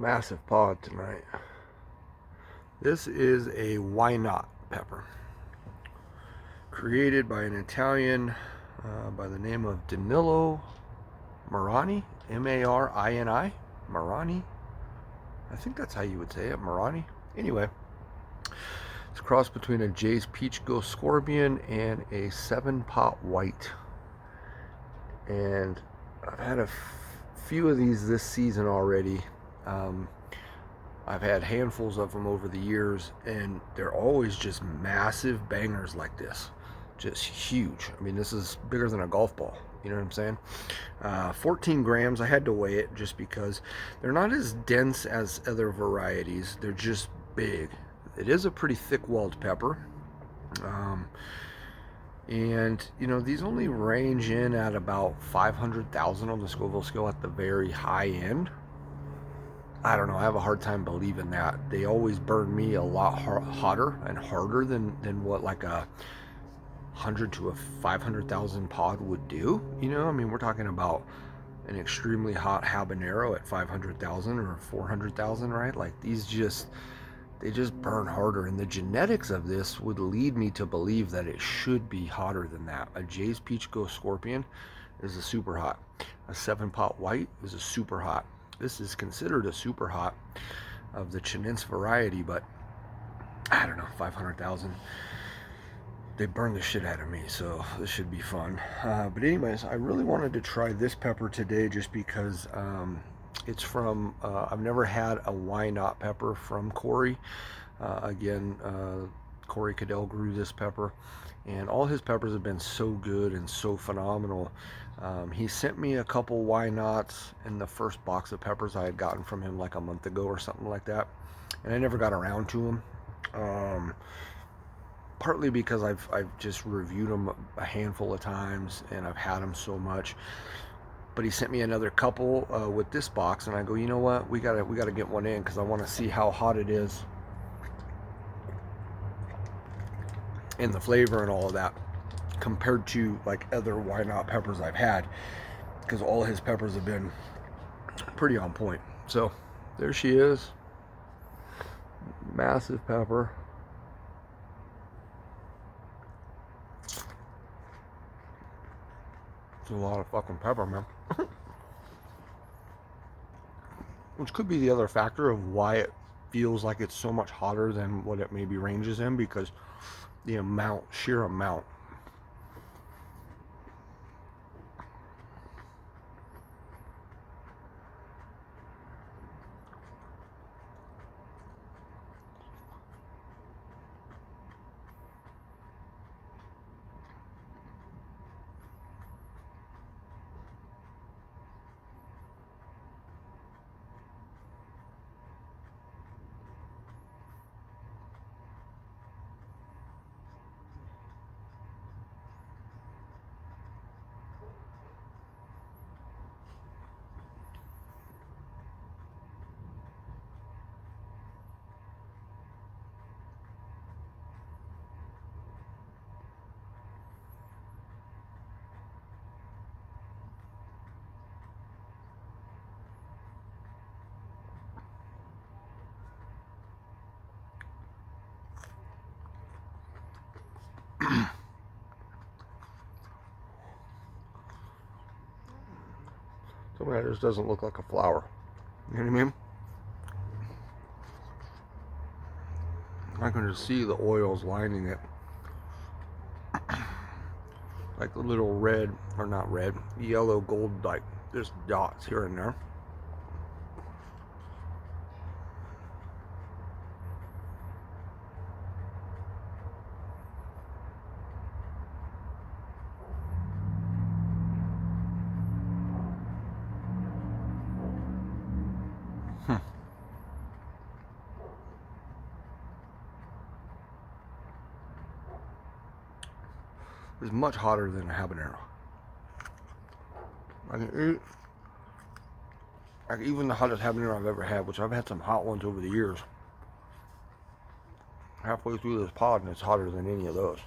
Massive pod tonight. This is a WhyNot pepper, created by an Italian by the name of Danilo Marani, Marini, Marani. I think that's how you would say it, Marani. Anyway, it's a cross between a Jay's Peach Ghost Scorpion and a 7-pot white. And I've had a few of these this season already. I've had handfuls of them over the years, and they're always just massive bangers like this. Just huge. I mean, this is bigger than a golf ball. You know what I'm saying? 14 grams. I had to weigh it just because they're not as dense as other varieties. They're just big. It is a pretty thick-walled pepper. And, you know, these only range in at about 500,000 on the Scoville scale at the very high end. I don't know. I have a hard time believing that. They always burn me a lot hotter and harder than what like a 100 to a 500,000 pod would do. You know, I mean, we're talking about an extremely hot habanero at 500,000 or 400,000, right? Like they just burn harder, and the genetics of this would lead me to believe that it should be hotter than that. A Jay's Peach Ghost Scorpion is a super hot. A 7-pot white is a super hot. This is considered a super hot of the Chinense variety, but I don't know, 500,000. They burn the shit out of me, so this should be fun. But anyways, I really wanted to try this pepper today just because it's from, I've never had a WhyNot pepper from Corey. Corey Cadell grew this pepper, and all his peppers have been so good and so phenomenal. He sent me a couple WhyNots in the first box of peppers I had gotten from him like a month ago or something like that, and I never got around to them. Partly because I've just reviewed them a handful of times and I've had them so much. But he sent me another couple with this box, and I go, you know what? We gotta get one in because I want to see how hot it is and the flavor and all of that compared to like other WhyNot peppers I've had, because all his peppers have been pretty on point. So there she is, massive pepper. It's a lot of fucking pepper, man. Which could be the other factor of why it feels like it's so much hotter than what it maybe ranges in, because the sheer amount. Something that just doesn't look like a flower. You know what I mean? I can just see the oils lining it. Like the little red, or not red, yellow, gold, like just dots here and there. It's much hotter than a habanero. I can eat, like even the hottest habanero I've ever had, which I've had some hot ones over the years. Halfway through this pod, and it's hotter than any of those.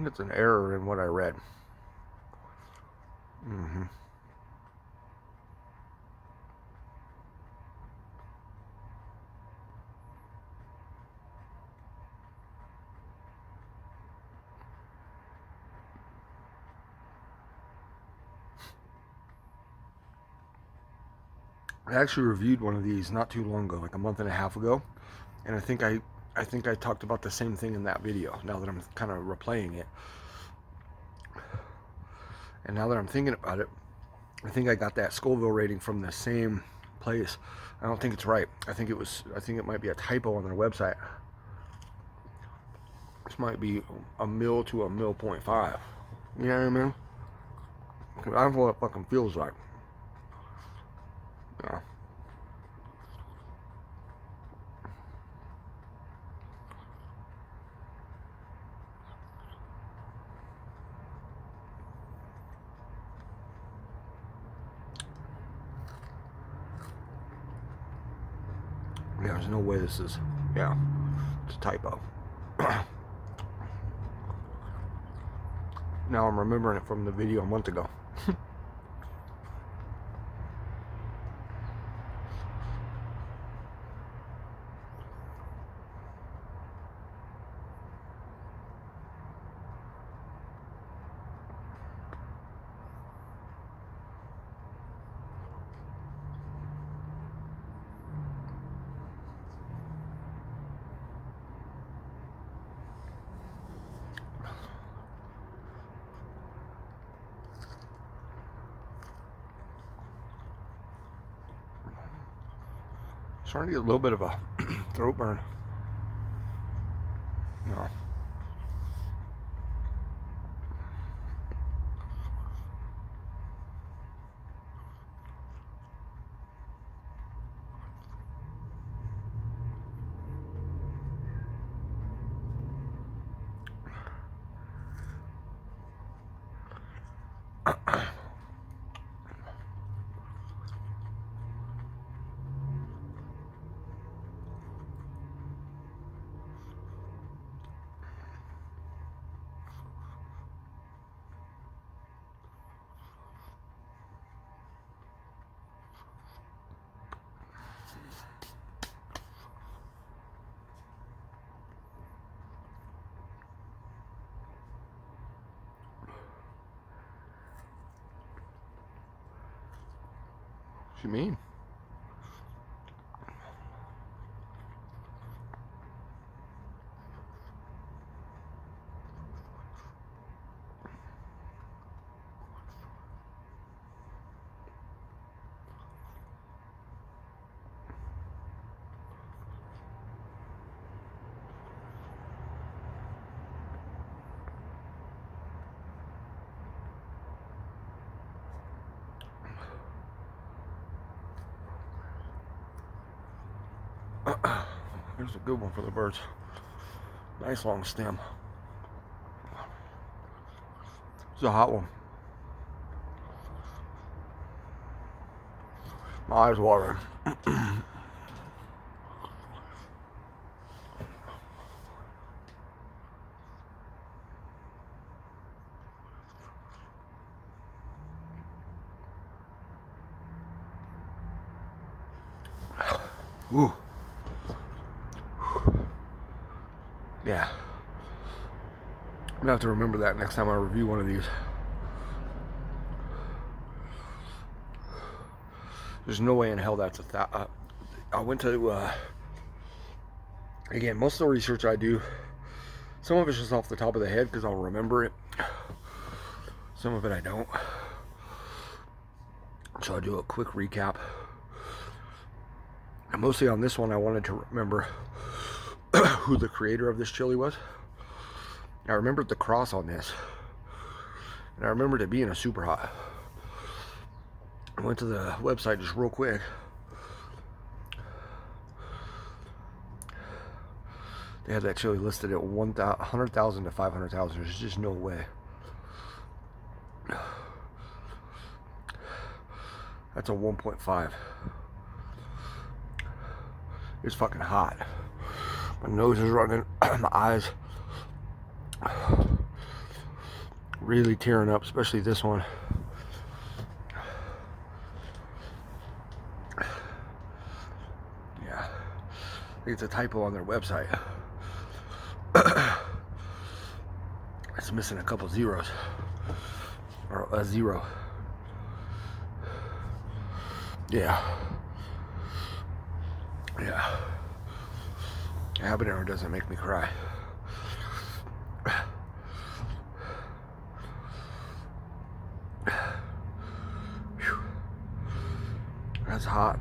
it's an error in what I read. Mm-hmm. I actually reviewed one of these not too long ago, like a month and a half ago, and I think I talked about the same thing in that video. Now that I'm kind of replaying it, and now that I'm thinking about it, I think I got that Scoville rating from the same place. I don't think it's right. I think it might be a typo on their website. This might be a mil to a mil 0.5. You know what I mean? I don't know what it fucking feels like. Yeah. Yeah, there's no way this is, yeah, it's a typo. Now I'm remembering it from the video a month ago. Starting to get a little bit of a throat burn. No. What you mean? Here's a good one for the birds. Nice long stem. It's a hot one. My eyes watering. Ooh. Yeah. I'm gonna have to remember that next time I review one of these. There's no way in hell that's I went to, again, most of the research I do, some of it's just off the top of the head because I'll remember it. Some of it I don't. So I'll do a quick recap. And mostly on this one, I wanted to remember who the creator of this chili was. I remembered the cross on this. And I remembered it being a super hot. I went to the website just real quick. They had that chili listed at 100,000 to 500,000. There's just no way. That's a 1.5. It's fucking hot. My nose is running. My eyes. really tearing up, especially this one. Yeah, I think it's a typo on their website. It's missing a couple zeros, or a zero. Yeah. Yeah. Habanero doesn't make me cry. Whew. That's hot.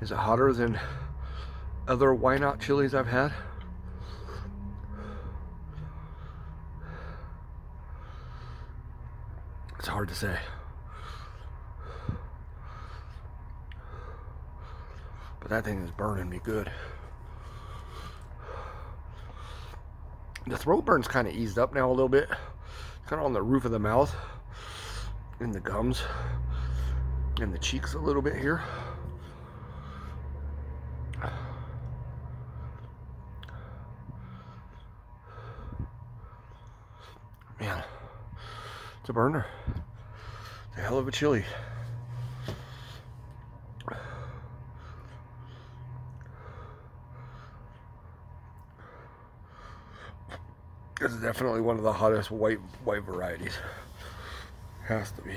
Is it hotter than other WhyNot chilies I've had? It's hard to say. But that thing is burning me good. The throat burn's kind of eased up now a little bit. Kind of on the roof of the mouth, in the gums, and the cheeks a little bit here. Man, it's a burner. It's a hell of a chili. This is definitely one of the hottest white varieties. Has to be.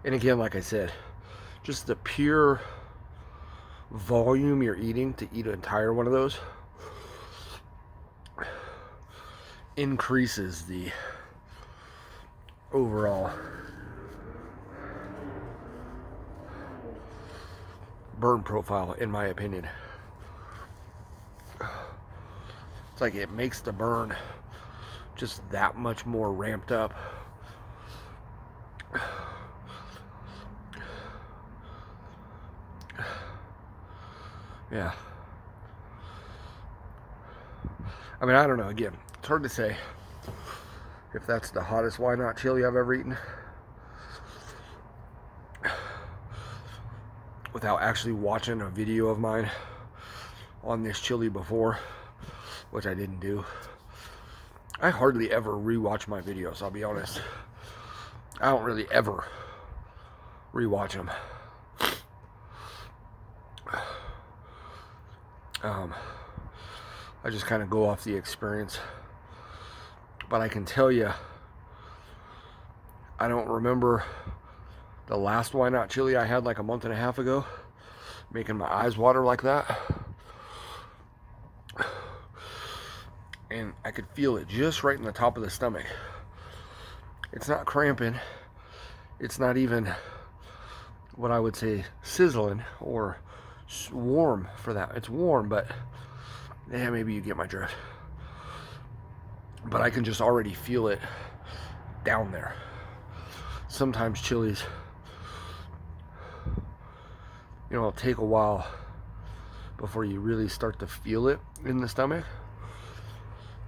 And again, like I said, just the pure volume you're eating to eat an entire one of those increases the overall burn profile, in my opinion. It's like it makes the burn just that much more ramped up. Yeah. I mean, I don't know. Again, it's hard to say if that's the hottest WhyNot chili I've ever eaten without actually watching a video of mine on this chili before, which I didn't do. I hardly ever rewatch my videos, I'll be honest. I don't really ever rewatch them. I just kind of go off the experience. But I can tell you, I don't remember the last WhyNot chili I had like a month and a half ago making my eyes water like that. And I could feel it just right in the top of the stomach. It's not cramping. It's not even what I would say sizzling or warm for that. It's warm, but yeah, maybe you get my drift. But I can just already feel it down there. Sometimes chilies, you know, it'll take a while before you really start to feel it in the stomach.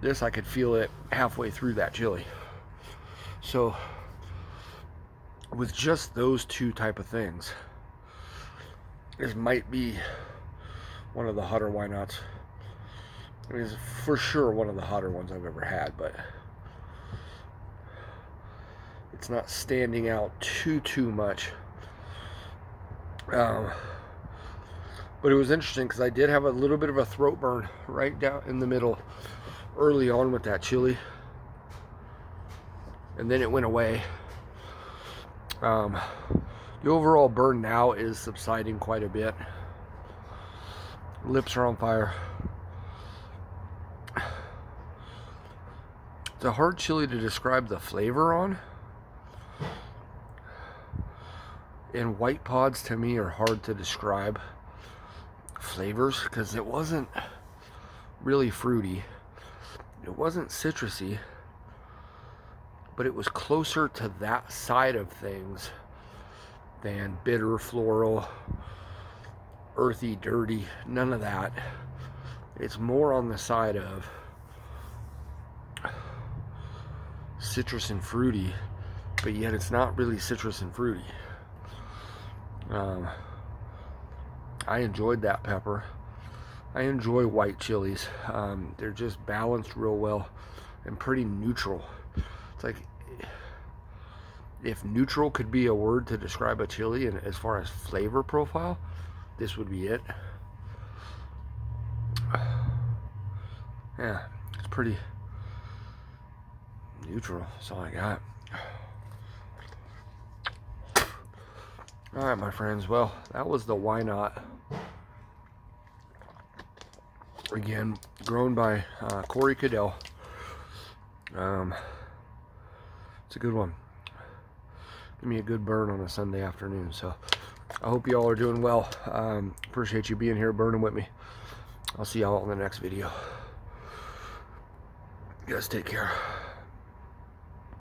This, I could feel it halfway through that chili. So with just those two type of things, this might be one of the hotter WhyNots. I mean, it's for sure one of the hotter ones I've ever had, but it's not standing out too much. But it was interesting because I did have a little bit of a throat burn right down in the middle early on with that chili, and then it went away. The overall burn now is subsiding quite a bit. Lips are on fire. It's a hard chili to describe the flavor on. And white pods to me are hard to describe flavors because it wasn't really fruity. It wasn't citrusy, but it was closer to that side of things than bitter, floral, earthy, dirty, none of that. It's more on the side of citrus and fruity, but yet it's not really citrus and fruity. I enjoyed that pepper. I enjoy white chilies. They're just balanced real well and pretty neutral. It's like, if neutral could be a word to describe a chili, and as far as flavor profile, this would be it. Yeah, it's pretty neutral. That's all I got. All right, my friends. Well, that was the WhyNot. Again, grown by Corey Cadell. It's a good one. Give me a good burn on a Sunday afternoon. So I hope you all are doing well. Appreciate you being here burning with me. I'll see y'all in the next video. You guys take care.